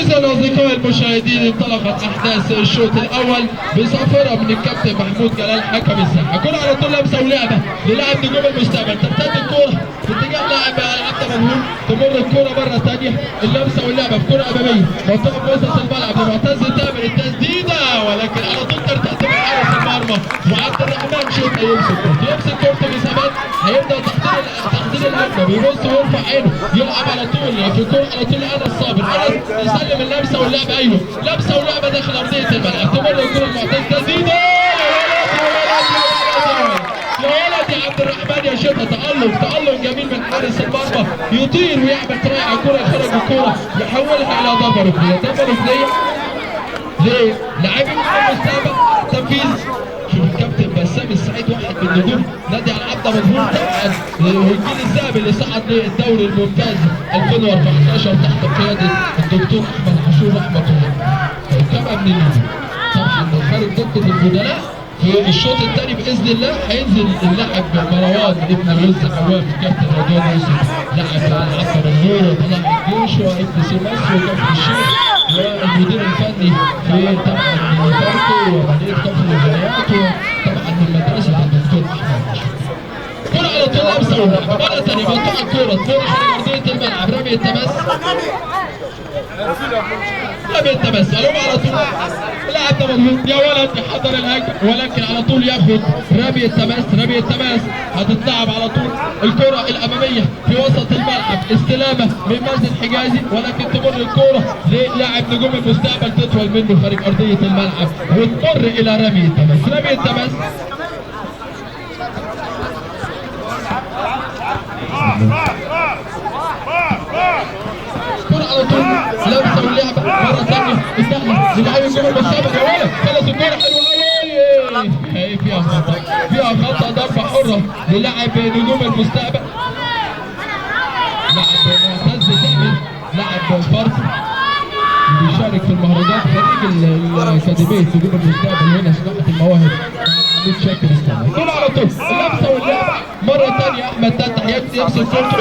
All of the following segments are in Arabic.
إذا أصدقائي المشاهدين انطلقت أحداث الشوط الأول بصافرة من الكابتن محمود جلال حكم الساحة. كرة على طول لمسة ولعبة للاعب نجوم المستقبل، ترتد الكرة باتجاه لاعب عبد المنهور، تمر الكرة مرة ثانية اللمسة واللعبة بكرة أمامية منطقة في وسط الملعب لمعتز تامر التسديدة، ولكن على طول ترتد من حارس المرمى وعبد الرحمن شوقي يمسك كورته بثبات، هيبدأ تحضير الهجمة بيبص ويرفع عينه يلعب على طول في الكرة على طول أنس صابر، أنس يسلم اللمسة واللعبة أيوه لمسة ولعبة داخل أرضية الملعب، تمر الكرة المعتز تسديدة يا ولد يا عبد الرحمن يا شيخ، تألق جميل من حارس المرمى يطير ويعمل تراعي كرة خرج الكرة يحولها إلى ضربة ركنية ليه؟ لاعبي المستقبل تنفيذ. شوف الكابتن بسام السعيد واحد من نجوم نادي العبد مجهول طبعا والجيل الذهبي اللي صعد للدوري الممتاز 2014 تحت قيادة الدكتور أحمد عاشور رحمة الله. كما من النجوم طبعا خارج دكة البدلاء في الشوط الثاني باذن الله هينزل اللاعب مروان ابن الوز حواف كابتن رضوان يوسف لاعب عبد النور وطلائع الجيش وابن سي مصر وكفر الشيخ والمدير الفني في طبعا فاركو ومدير كفر الجنايات وطبعا من مدرسه الدكتور احمد. كرة على طول لمسه مره ثانيه مقطوعه الكوره خارج ارضيه الملعب رمي التماس الوم على طول لاعب ده مضغوط يا ولد يحضر الهجمه ولكن على طول ياخد رمي التماس هتتلعب على طول الكره الاماميه في وسط الملعب استلامه من مازن حجازي ولكن تمر الكره للاعب نجوم المستقبل تطول منه خارج ارضيه الملعب وتمر الى رمي التماس كرة على طول لمسة واللعبة مرة ثانية النقلة للاعب نجوم المستقبل يا ولد خلص الكرة حلوة قوي فيها خطأ ضربة حرة للاعب نجوم المستقبل لاعب معتز تامر لاعب فاركو بيشارك في المهرجان خريج الأكاديمية نجوم المستقبل هنا صناعة المواهب عميد شاكر استنى. كرة على طول اللمسة واللعبة مرة ثانية أحمد تفتح يمسك كورته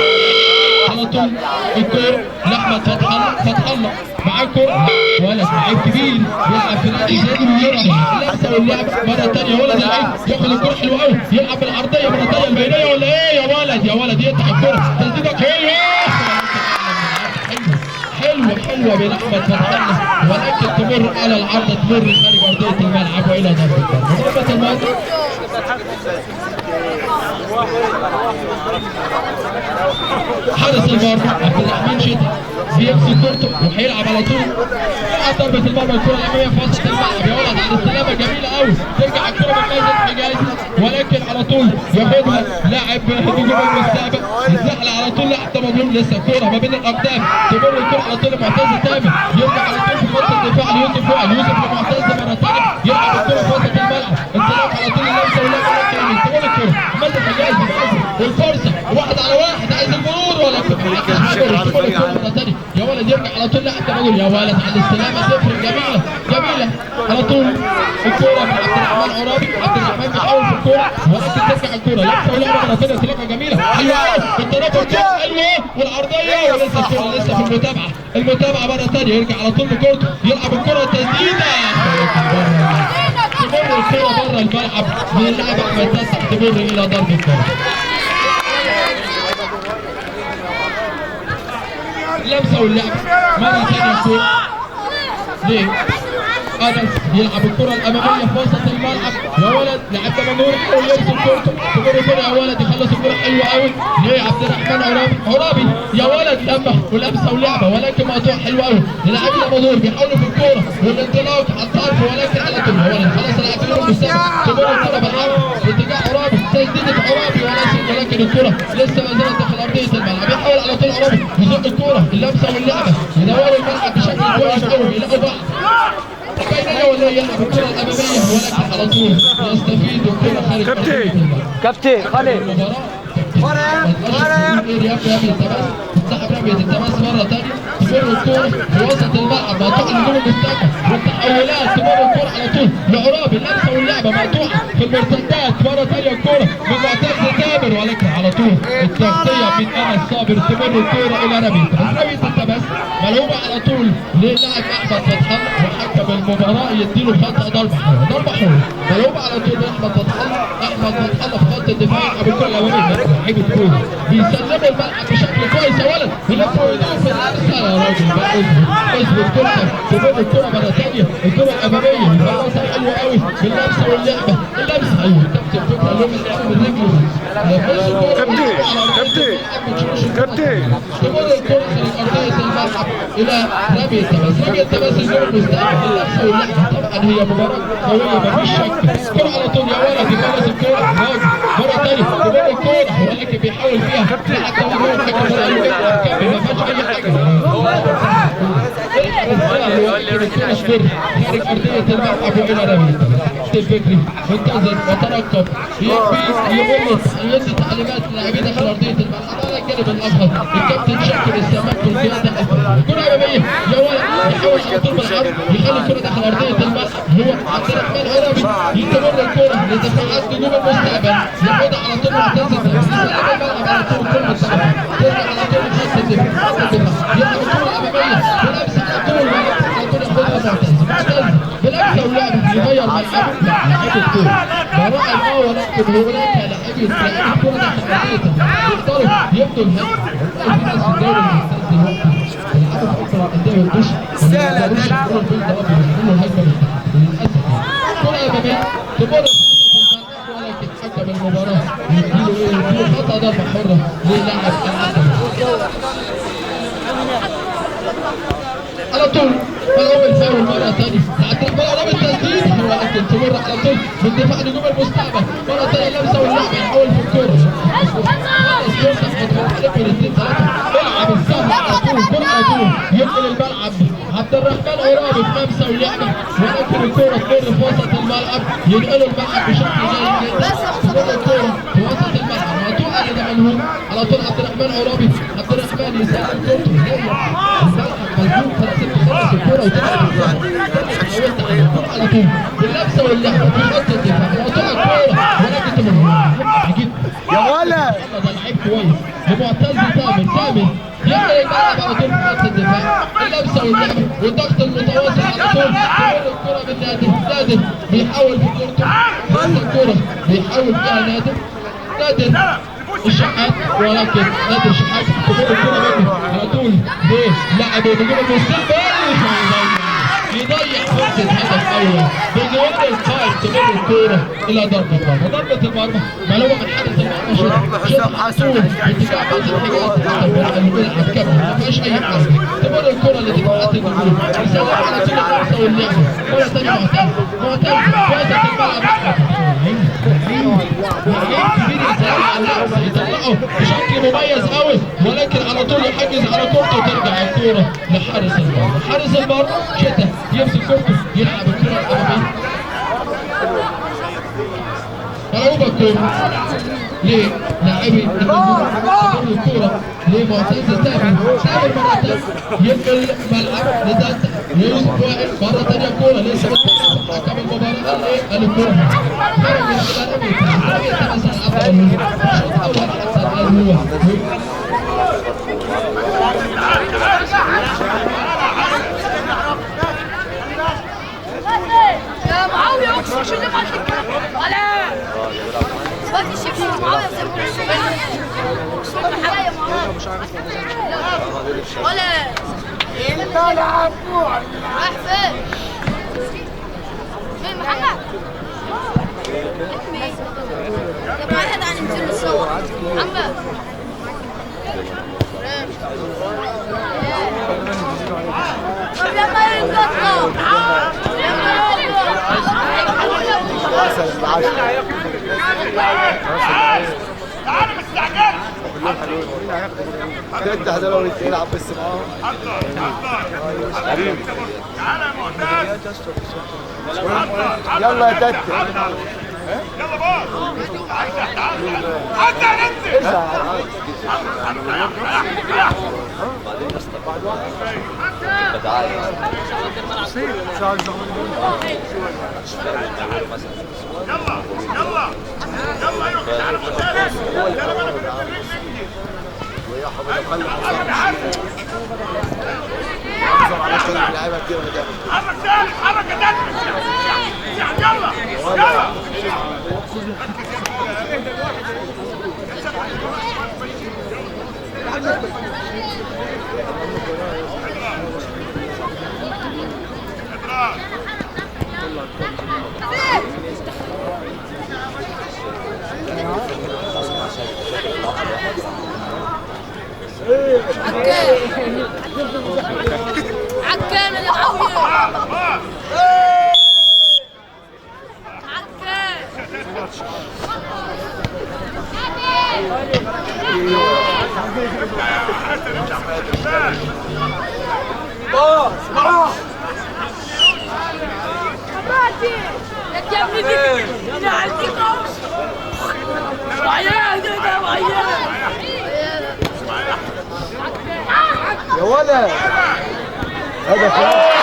على طول الكورة لأحمد فتح الله معاه كورة ولد لعيب كبير بيلعب في نادي زاد الهرم اللمسة واللعبة مرة ثانية ولد اللعيب ياخد الكورة حلوة قوي يلعب بالعرضية مرة ثانية البينية ولا إيه يا ولد يقطع الكورة تسديدة حلوة بين احمد فتح الله ولكن تمر على العرض تمر خارج ارضيه الملعب والى ضربه المرمى. حارس المرمى عبد الرحمن شتا بيمسك كورته وهيلعب على طول يلعب ضربه المرمى الكره الاماميه في وسط الملعب يا ولد على استلامه جميله قوي ترجع الكره من مازن حجازي ولكن على طول ياخدها لاعب نجوم المستقبل يتزحلق على طول لاعب ده مظلوم لسه الكره ما بين الاقدام تمر الكره على طول لمعتز تامر يرجع على طول في خط الدفاع ليوسف لمعتز مره ثانيه يلعب الكره في وسط الملعب انطلاق على طول اللمسه واللعبه تمر الكره مازن حجازي والفرصه واحد على واحد عايز المرور ولكن مره ثانيه يا ولد يرجع على طول لاعب ده يا ولد على الاستلامه تفرق جميله على طول الكوره من عبد الرحمن بيحاول في الكوره ولكن ترجع الكوره لمسه ولعبه مره ثانيه انطلاقه جميله حلوه التناقض حلوه والعرضيه ولسه الكوره لسه في المتابعه مره ثانيه يرجع على طول بكورته يلعب الكوره تسديده تمر الكوره بره الملعب من اللاعب احمد تسع تمر الى ضربه الكوره لمسه واللعبه مره ثانيه الكوره ليه؟ انس يلعب الكره الاماميه في وسط الملعب يا ولد لعب منور يحاول يمسك كورته تمر الكره يا ولد يخلص الكره حلوه قوي ليه عبد الرحمن عرابي يا ولد ولمسه ولعبه ولكن مقطوع حلو قوي للاعبين منور بيحاولوا في الكوره والانطلاق على الطرف ولكن على طول يا ولد خلاص اللاعبين المستقبل تمر الكره بالعرض باتجاه عرابي تسديده عرابي ولكن الكره لسه ما زالت داخل ارضيه الملعب يحاول على طول عرابي يزق الكوره اللمسه واللعبه يدوروا الملعب بشكل كويس قوي بيلاقوا بعض بيننا ولا يلعب الكرة الأمامية ولكن على طول يستفيد الكرة خارج كابتن خالد تسحب رمية التماس مرة ثانية تمر الكرة في وسط الملعب مقطوعة لنجوم المستقبل والتحولات تمر الكرة على طول لعرابي اللمسة واللعبة مقطوعة في المرتدات مرة ثانية الكرة من معتز تامر ولكن على طول التغطية ولكن انا الصابر تمر الكوره الى رمية التماس ملعوبه على طول للاعب احمد فتح الله وحكم المباراه يديله خطا ضربه حره ملعوبه على طول لاحمد فتح الله في خط الدفاع ابو الكره الاماميه لعيب الكوره بيسلموا الملعب بشكل كويس يا ولد بيلفوا ايديهم في الارسال يا راجل بقى اثبت كورتك تمر الكوره مره ثانيه الكوره الاماميه البلاصه حلوه قوي باللمسه واللعبه اللمسه ايوه كابتن فكره اللي هو بيلعبوا برجله كابتن تمر الكرة من أرضية الملعب إلى رمي التماس الجول المستقبل اللمسة واللعبة طبعا هي مباراة قوية مفيش شك كرة على طول يا ولد يخلص الكرة مرة ثانية تمر الكرة ولكن بيحاول فيها حتى هو الحكم كمل ما فيهاش أي حاجة خارج أرضية الملعب وإلى رمي الفكري منتظر وترقب يدي تعليمات للاعبين داخل ارضيه الملعب على الجانب الاخر الكابتن شاكر السماك في القياده الكره اماميه يا ولد يحاول على طول بالعرض يخلي الكره داخل ارضيه الملعب هو عبد الرحمن عرابي يتمر الكره لدفاعات نجوم المستقبل ياخدها على طول معتز يسلم الملعب على طول الكره ترجع على طول خط الدفاع يلعب الكره الاماميه بلمسه على طول ياخدها معتز بلمسه ولعب يغير ملعبه لعيب الكوره براء ولكن هناك لاعبين الكوره داخل ارضيه يقدروا يبدوا الهجمه في ناس في الدوري الممتاز دلوقتي بيلعبوا في اكثر الانديه والدش ما يقدروش يعملوا البيلد اب ويعملوا الهجمه للاسف الكوره اماميه تمر ولكن حكم المباراه يديله خطا ضربه حره للاعب على طول ملعوب الفاول مرة ثانية تعدي ملعوب التسديد ولكن تمر على طول من دفاع نجوم المستقبل مرة ثانية لمسة واللعب يحاول في الكورة العب السهل على طول كرة على طول ينقل الملعب عبد الرحمن عرابي بلمسة ولعبة ولكن الكورة تمر في وسط الملعب ينقلوا الملعب بشكل جيد جدا تمر الكورة في وسط الملعب على طول قاعد عنهم على طول عبد الرحمن عرابي عبد الرحمن يسلم كورته الملعب مظبوط خلاص الكورة وتلعب على طول باللمسة واللعبة في خط الدفاع موضوع الكورة ولكن تمر عجيب يا ولد ده لعيب كويس لمعتز تامر يعمل الملعب على طول في خط الدفاع اللمسه واللعب والضغط المتواصل على طول تمر الكره من نادر بيحاول في كورته الكره بيحاول فيها نادر الشحات ولكن نادر الشحات تمر الكره منه على طول لاعب نجوم المستقبل يضيع فرصة هدف أول بجوار القائد تمر الكورة إلى ضربة المرمى معلومة من حارس المرمى شوط على طول اتجاه بعض الحاجات الملعب كامل ما فيهاش أي حاجة تمر الكورة لدفاعات النجوم يسلم على طول الفرصة واللعبة مرة ثانية معتز فازت الملعب يطلعه بشكل مميز قوي ولكن على طول يحجز على كورته وترجع الكورة لحارس المرمى حارس المرمى شتا يمسك كورته يلعب الكرة الأمامية ملعوبة الكورة للاعبي النجوم تمر الكورة لمعتز تامر مرة ثانية ينقل الملعب ليوسف وائل مرة ثانية الكورة لسه حكم المباراة الكورة خرج الأمامي تمسح الأفضل الشوط الأول حتى الآن هو يا معاوية اقسم شو اللي ما تتكلم ولا باقي الشيخ معاوية زي ما ولا طالع رايح فين؟ مين محمد؟ مين؟ طب واحد عن ننزل نصور محمد طب لما ينقطعوا تعالى ما تستعجلش بجد هذول يلعب بس معاهم تعالى يا معتز يلا يا تت يلا باص حتى ننزل يلا يلا يلا ويا حبيبي خلي على شغل اللعيبه كتير ولا ده حرك تاني حرك تاني يلا يلا عكان يا عمي يا ابني دي يا عندي قوس وعيال ده وعيال يا ولد هذا خلاص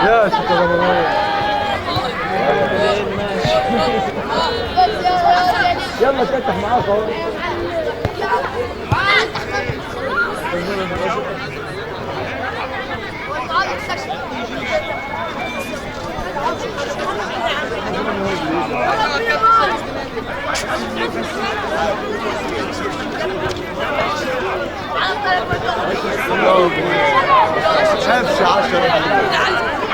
يا شكرا يلا تفتح معاك اهو شافش 10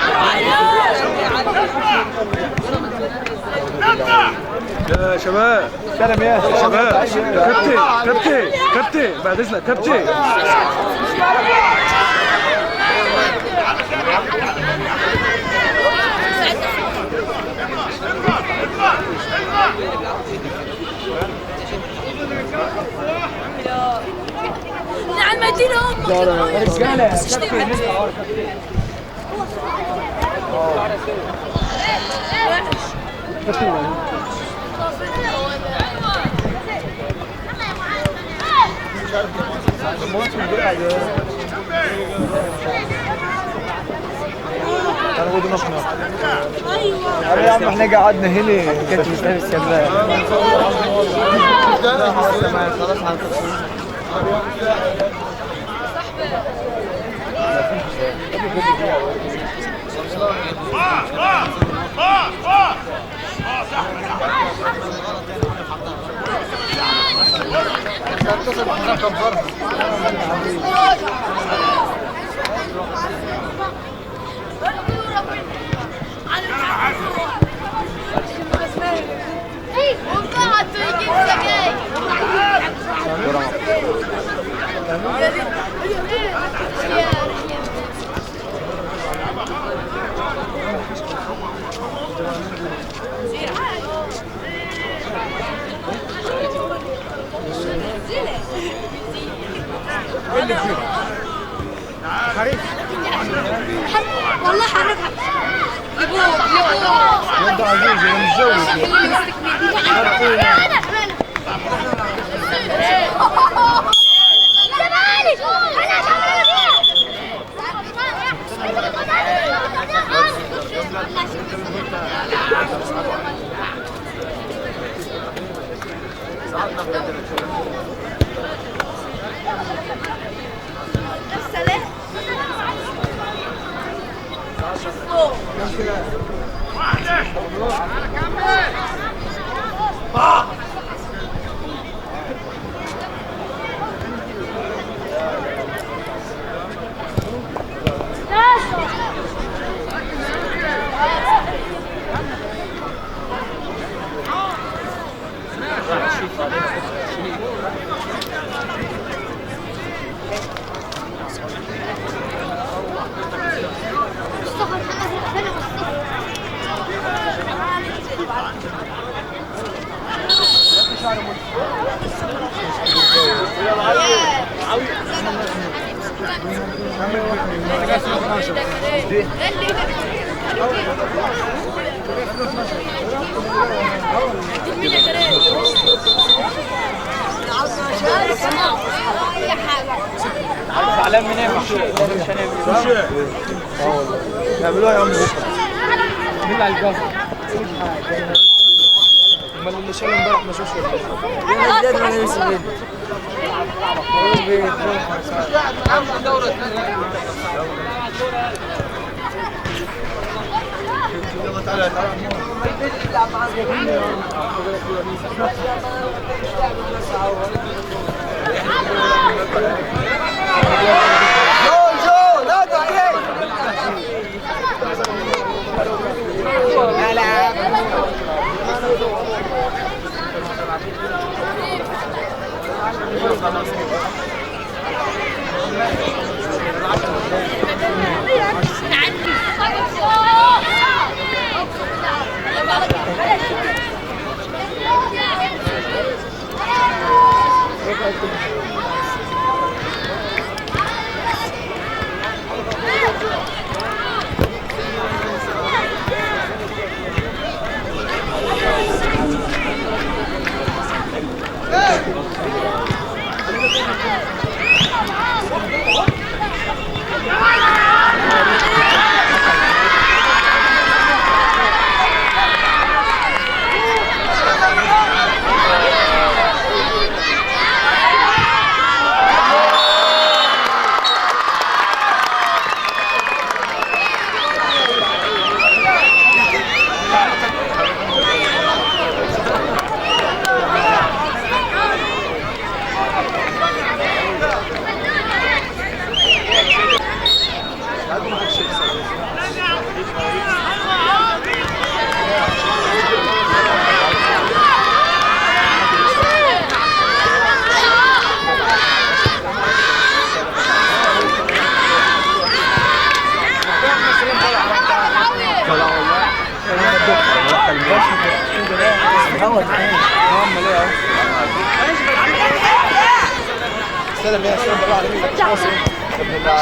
يا شباب سلام يا شباب كابتن بعد اذنك كابتن على المدينة رجاله ايوه يا عم احنا قعدنا هنا كانت مستني السباق خلاص وقعت تجيب سجاير والله حركها انت عزيزي انا متزوج غلي زعلان من ايه؟ مش هنعمل نعملوها يا عم بكره. مين على الجهر؟ امال اللي شالوا امبارح ما شافش سلام يا سلام بالله عليك ابن الله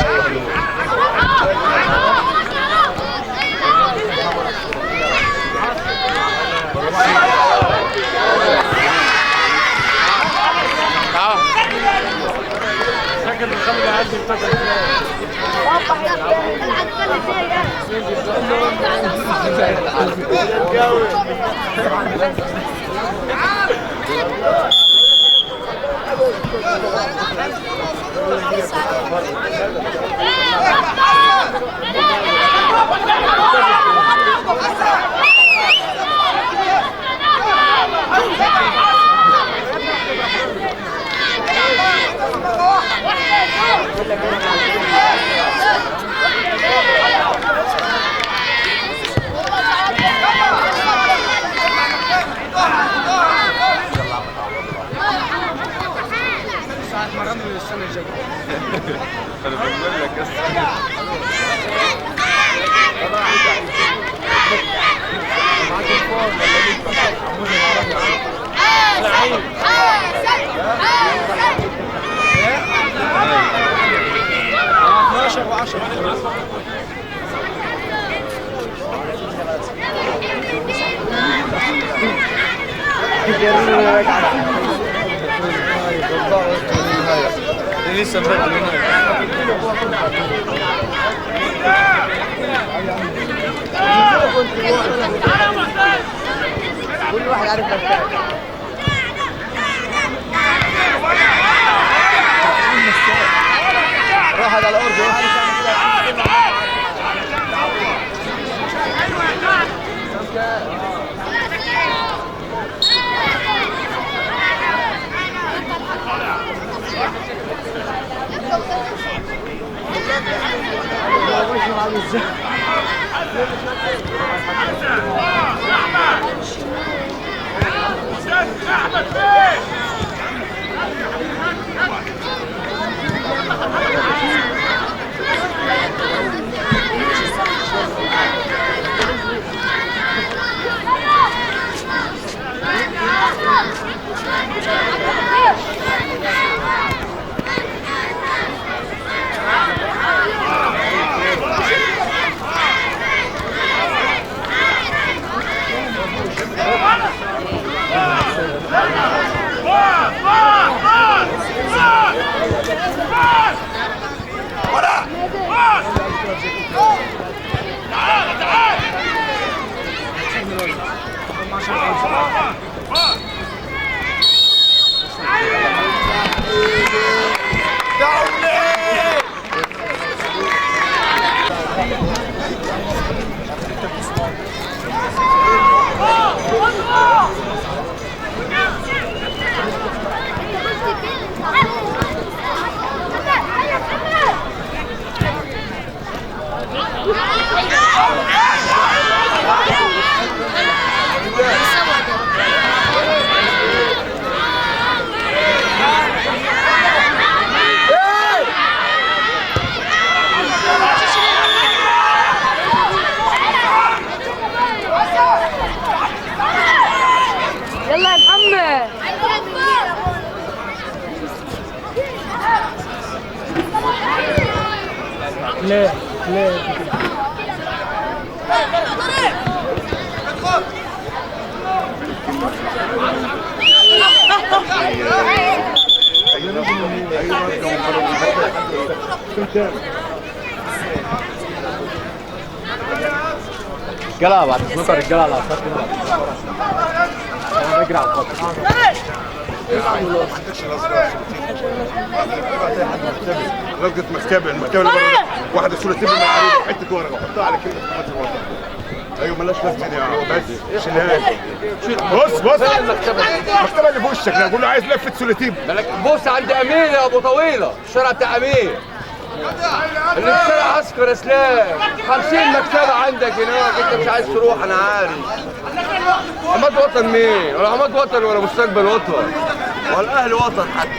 سكن الخمر عندي انا بقول لك لسه بدري كل واحد عارف مكانه راح على الارض ليه؟ ليه؟ رجاله بعد الفطار رجاله على الخط انا بجري على الخط رقة مكتبة المكتبة اللي بره واحدة صورة تبني معروف حتة ورقة وحطها على كلمة محمد الوطن. ايوه ملاش لازمة يا بس شيلها. بص المكتبة اللي في وشك اقول له عايز لفة سوليتيب. بص عند امين يا ابو طويله الشارع بتاع امين اللي في شارع عسكر اسلام 50 مكتبه عندك هناك انت مش عايز تروح انا عارف. عماد وطن مين؟ ولا عماد وطن ولا مستقبل وطن ولا اهل وطن حتى.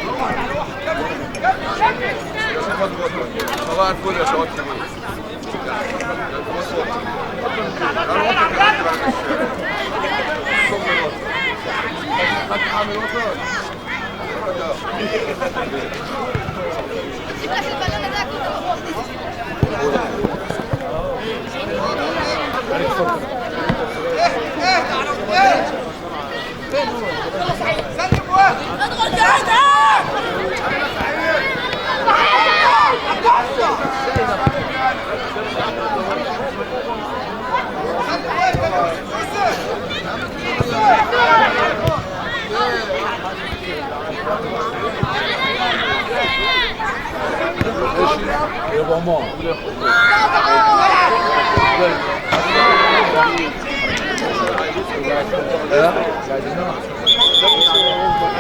صباح الفل يا شباب كبير.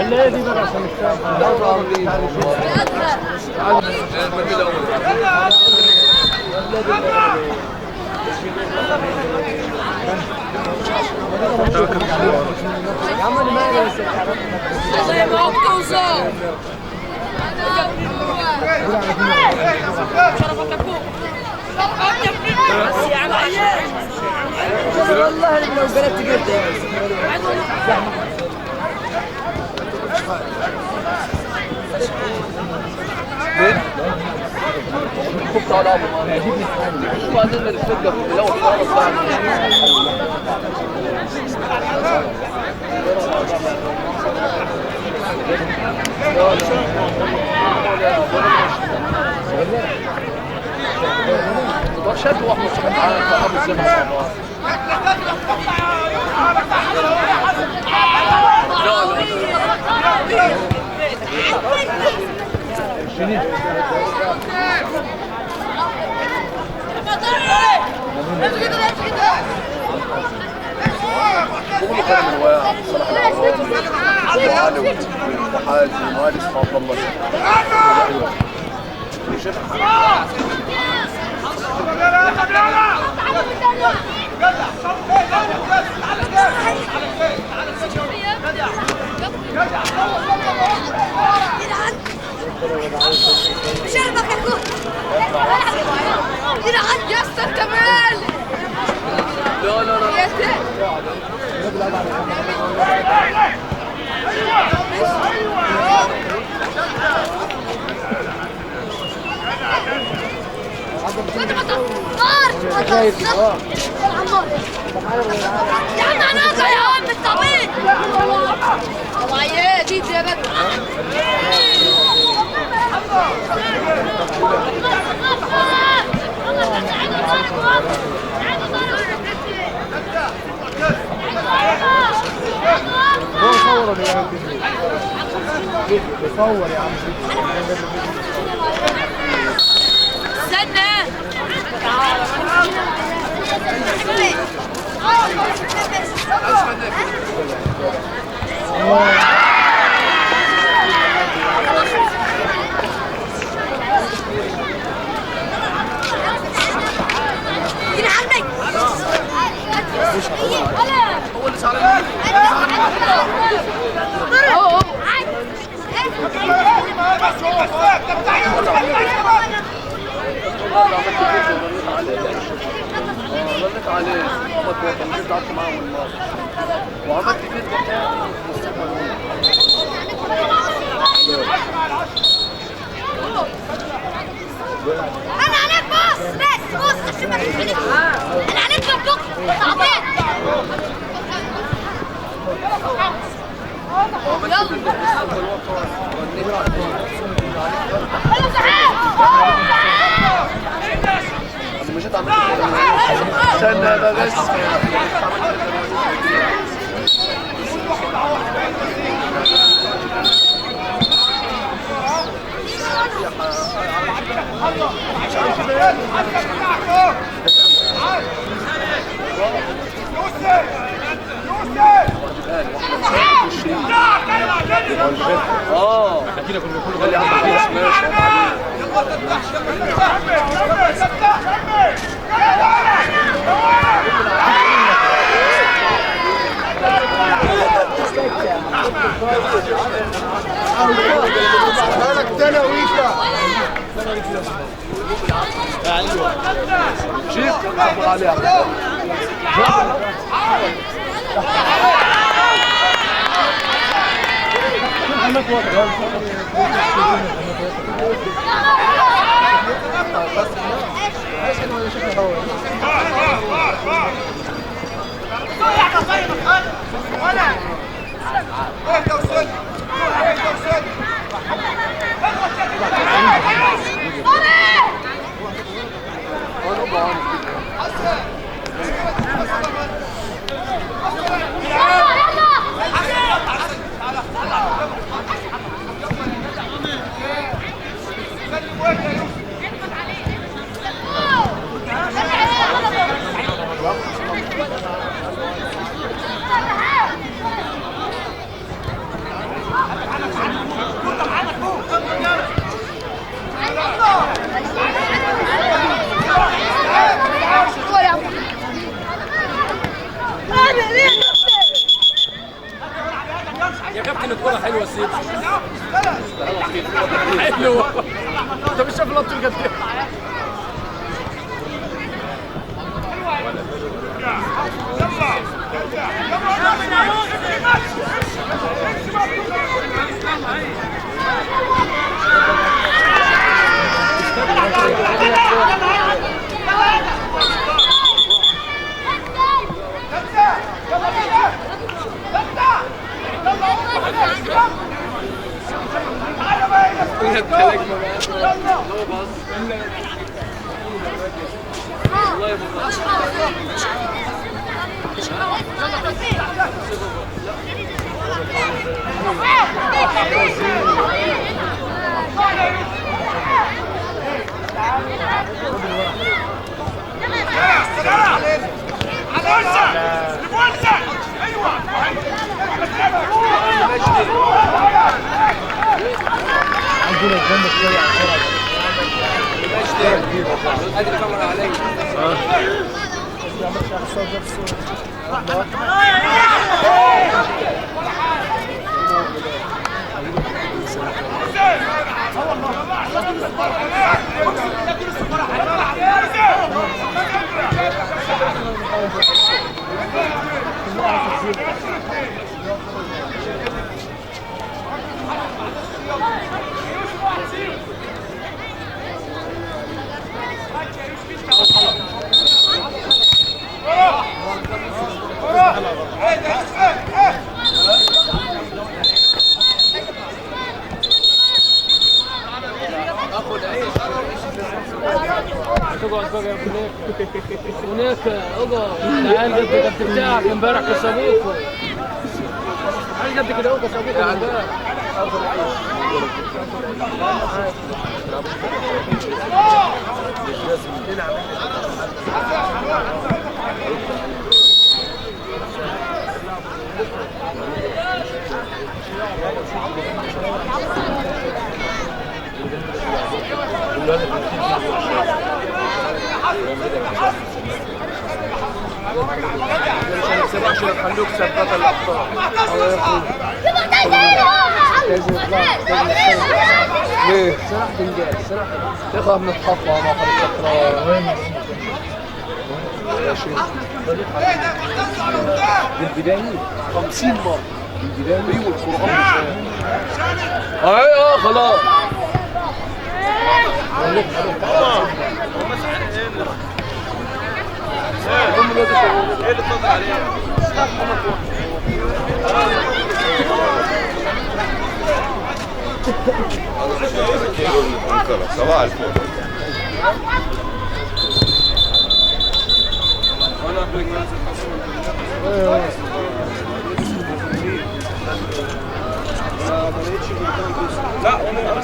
الذي بقى عشان والله لو قلت شد واحد صاحب على ابو الزمن شربك يا كوت يا استاذ كمال لا يا يا عم عناصر يا عم الطبيب والله يا دي يا بدر صور يا عم استنى ظلت عليه قعدت معاهم الماضي وعملت كده انا عليك بص انا عليك مبروك تعبان استنى بس مالك تاني ويكا شيف ابو علي يا كابتن الكرة حلوة سيب حلوة انت مش شايف لطة الجد عندنا الجنب شويه على الشارع ادري كاميرا عليا هناك اقعد تعال قد الكابتن بتاعك امبارح كصديقه تعال قد كده هو كصديقه امبارح عشان يخلوك سباق الابطال ليه؟ سلاح تنجال سلاح تخاف من الخطة ما خليك تقرا وين يا شيخ بالبداية 50 مرة بالبداية والقرآن ايوه خلاص ايه اللي تصدق عليه؟ صباح الفل. لا انا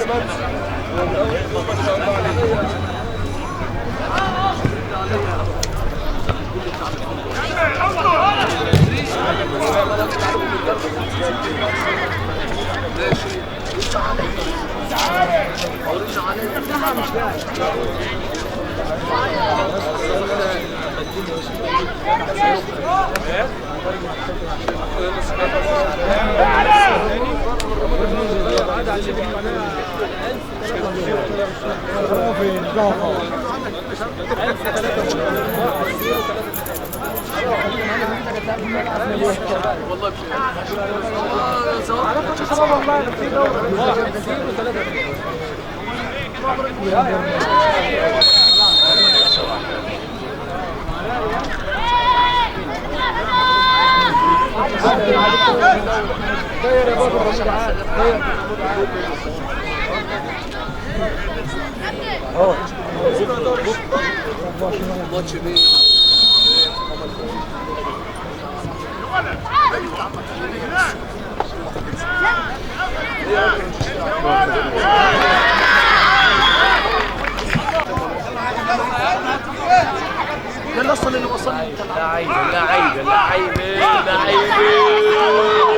ده الاصل اللي وصلني. لعيبه لعيبه لعيبه لعيبه.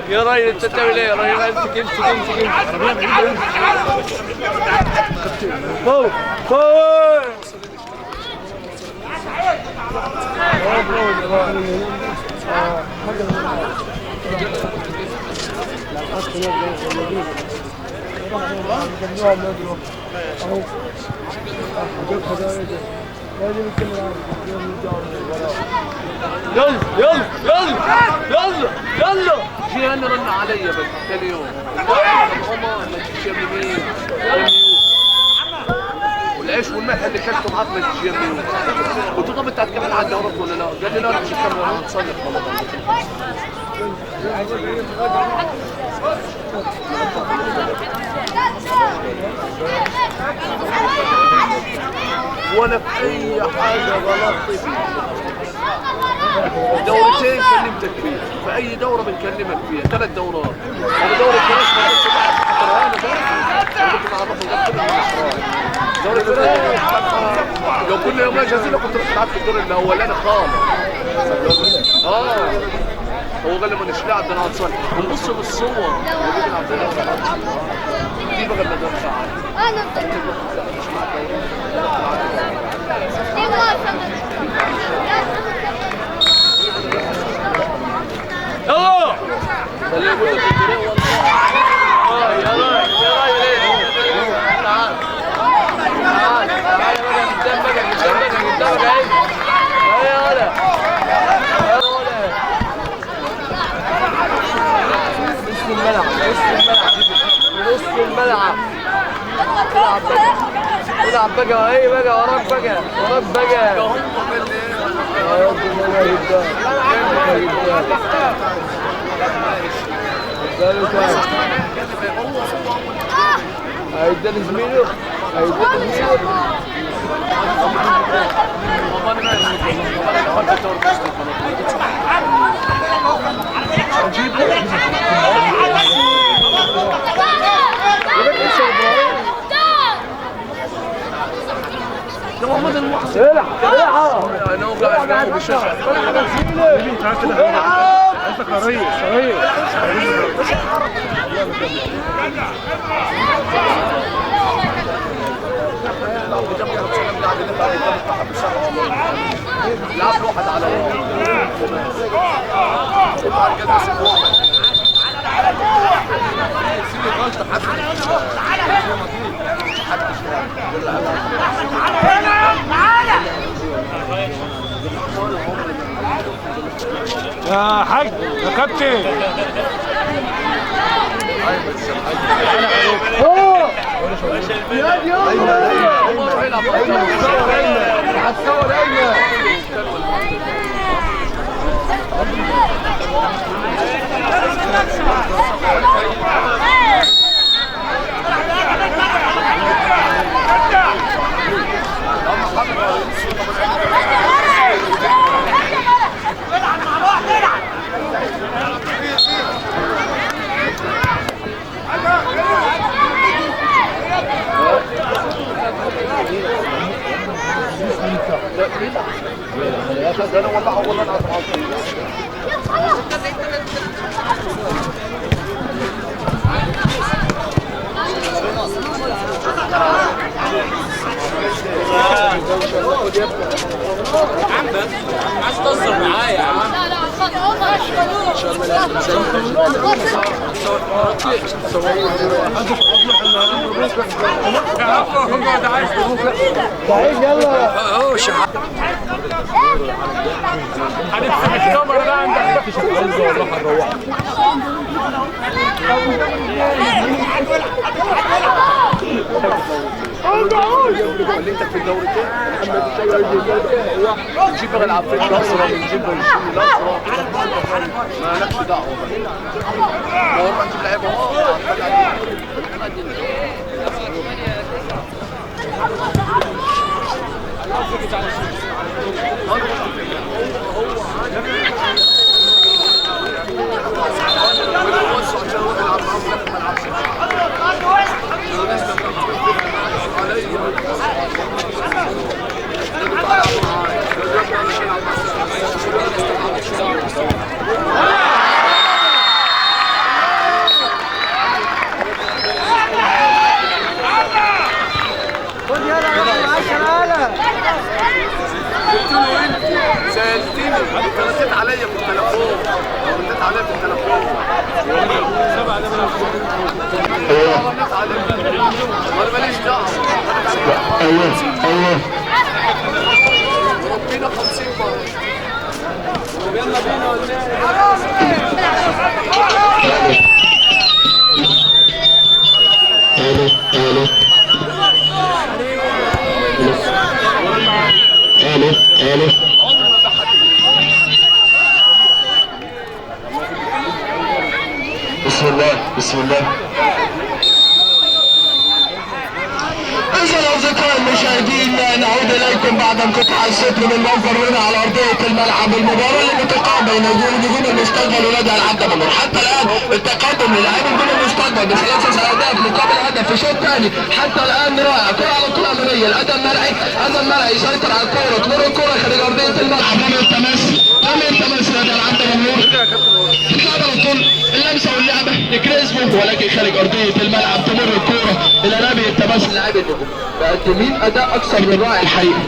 يا راجل انت بتعمل ايه يا راجل؟ امسك امسك امسك فوق فوق. يلا يلا يلا يلا يلا. جيراني رن علي بس ثاني يوم ما تجيش يا منين والعيش والملح اللي كلته معاك ما تجيش يا منين. قلت له طب انت هتكمل على الدورات ولا لا؟ قال لي لا انا مش هكمل انا هتصلي ولا في اي حاجه غلطت فيها. دورتين كلمتك فيها، في اي دوره بنكلمك فيها، 3 دورات. انا دوره الكراش ما كنتش بعرف دوره لو كل يوم جاهزين كنت رحت لعبت في الدور الاولاني خالص. هو قال لي ما نشيل عبد الله صالح ونبص بالصور ونقول عبد الله صالح دي بقى اللي ده ساعه يلا اللي يقول لك يا راجل يا راجل ايه تعال تعال تعال قدامك اهي يا ولد نص الملعب نص الملعب العب بقى ايه بقى وراك بقى هيداني زميله يا محمد المحسن العب انا قاعد بالشاشه انت قريب لعب واحد على يا حاج يا كابتن عايز تهزر معايا يا عم. لا لا تعال يلا هنفتح الكاميرا بقى عندك. اللي انت في الدوري نجيب نلعب في النصر ونجيب النصر ما لكش دعوه هو نروح نجيب لعيبه سألتني رديت عليا في التليفون رديت عليا في التليفون رديت عليا وانا ماليش دعوه ربنا 50 مره يلا بينا بسم الله بسم الله. إذا أصدقائي المشاهدين نعود إليكم بعد انقطاع الصوت من المنظر هنا على أرضية الملعب. المباراة اللي بتقام بين نجوم المستقبل ونادي العبد منور. حتى الآن التقدم للاعبي نجوم المستقبل ب3 أهداف مقابل هدف في شوط ثاني. حتى الآن رائع. كرة على طول أمامية. الأداء المرعي أداء المرعي يسيطر على الكرة. تمر الكرة خارج أرضية الملعب. لم يلتمس نادي العبد منور. تتلعب على طول اللمسة واللعبة لكريسبو ولكن خارج أرضية الملعب. تمر الكرة إلى نبي التماس لاعبي النجوم. مقدمين اداء اكثر من رائع الحقيقه.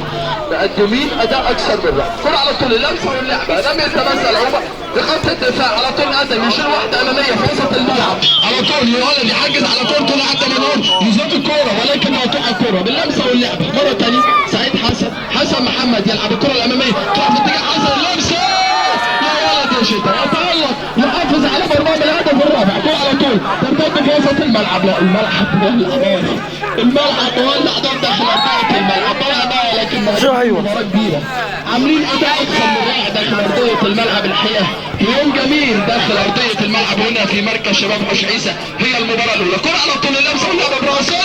مقدمين اداء اكثر من رائع. كرة على طول اللمسه واللعبه لم يتمثل هو لخط الدفاع. على طول ادم يشيل واحده اماميه في وسط الملعب. على طول يولد يحجز على طول طول عبد منور يزق الكوره ولكن مقطوع الكوره باللمسه واللعبه. مره ثانيه سعيد حسن محمد يلعب الكوره الاماميه تروح في اتجاه حسن اللمسه يا ولد يا شتا يتالق يحافظ على مرمى الهدف الرابع. كوره على طول ترتد في وسط الملعب. لا الملعب الملعب مولع دور داخل ارضيه الملعب. طبعا لكن مباراه كبيره. عاملين اداء اكثر من رائع داخل ارضيه الملعب الحقيقه. يوم جميل داخل ارضيه الملعب هنا في مركز شباب حوش عيسى. هي المباراه الاولى. كره على طول اللمسه واللعبه براسيه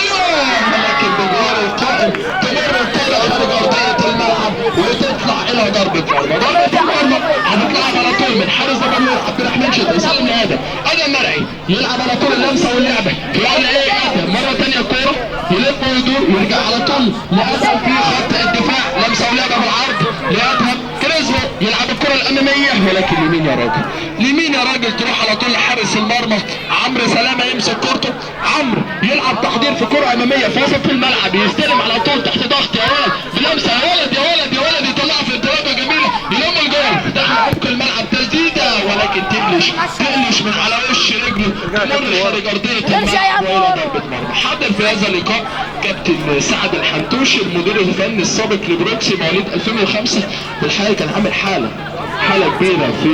ولكن بجوار القائم تمر الكره خارج ارضيه الملعب وتطلع الى ضربه مرمى. ضربه المرمى هتتلعب على طول من حارس دمنهور عبد الرحمن شده يسلم لادم. ادم مرعي يلعب على طول اللمسه واللعبه يقول ايه ادم مره ثانيه الكوره يلف ويدور يرجع على طول لادم في خط الدفاع. لمسه ولعبه بالعرض لادم. كريسبو يلعب الكره الاماميه ولكن لمين يا راجل؟ لمين يا راجل؟ تروح على طول لحارس المرمى عمرو سلامه يمسك كورته. عمرو يلعب تحضير في كره اماميه في وسط الملعب يستلم على طول تحت ضغط يا ولد بلمسه يا ولد يا ولد يا ولد يطلعها في انطلاقه جميله يلم الجول داخل عمق الملعب. تسديده ولكن تبلي تقلش من على وش رجله تمر خارج ارضيه الملعب والى ضربه مرمى. حضر في هذا اللقاء كابتن سعد الحنتوشي المدير الفني السابق لبروكسي مواليد 2005. بالحقيقه كان عامل حاله كبيره في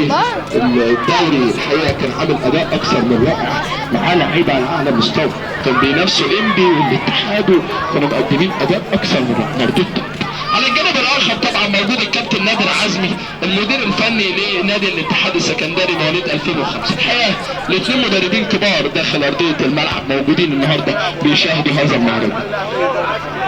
الدوري، الحقيقه كان عامل اداء اكثر من رائع معاه لعيبه على اعلى مستوى، كان بينافسوا انبي والاتحاد وكانوا مقدمين اداء اكثر من رائع مردود. على الجانب الاخر طبعا موجود الكابتن نادر عزمي المدير الفني لنادي الاتحاد السكندري مواليد 2005. الحقيقه الاثنين مدربين كبار داخل ارضيه الملعب موجودين النهارده بيشاهدوا هذا المعرض.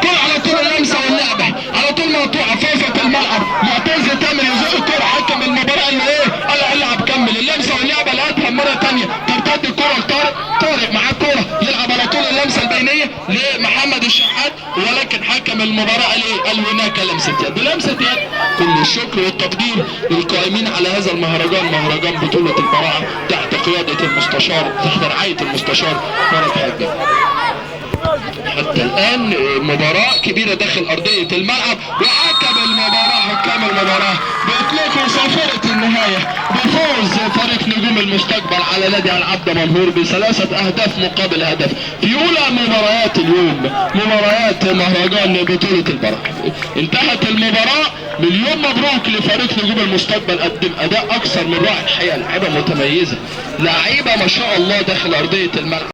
كرة على طول اللمسه واللعبه على طول مقطوعه في وسط الملعب، معتز تامر يزق الكرة، حكم المباراه اللي قال العب كمل اللمسه واللعبه لقيتها مره ثانيه ترتد الكرة لطارق معاه الكرة يلعب على طول اللمسه البينيه لمحمد الشحات، ولكن حكم المباراه قال هناك لمسه يد. لمسه يد. كل الشكر والتقدير للقائمين على هذا المهرجان، مهرجان بطوله البراعه تحت قياده المستشار، تحت رعايه المستشار فرج حاجه. حتى الان مباراة كبيرة داخل ارضية الملعب، وحكم المباراة حكام المباراة بيطلقوا صافرة النهاية بفوز فريق نجوم المستقبل على نادي العبد منهور ب3 اهداف مقابل هدف في اولى مباريات اليوم، مباريات مهرجان بطولة البراعة. انتهت المباراة، مليون مبروك لفريق نجوم المستقبل، قدم اداء اكثر من رائع الحقيقة، لعيبة متميزة، لعيبة ما شاء الله داخل ارضية الملعب.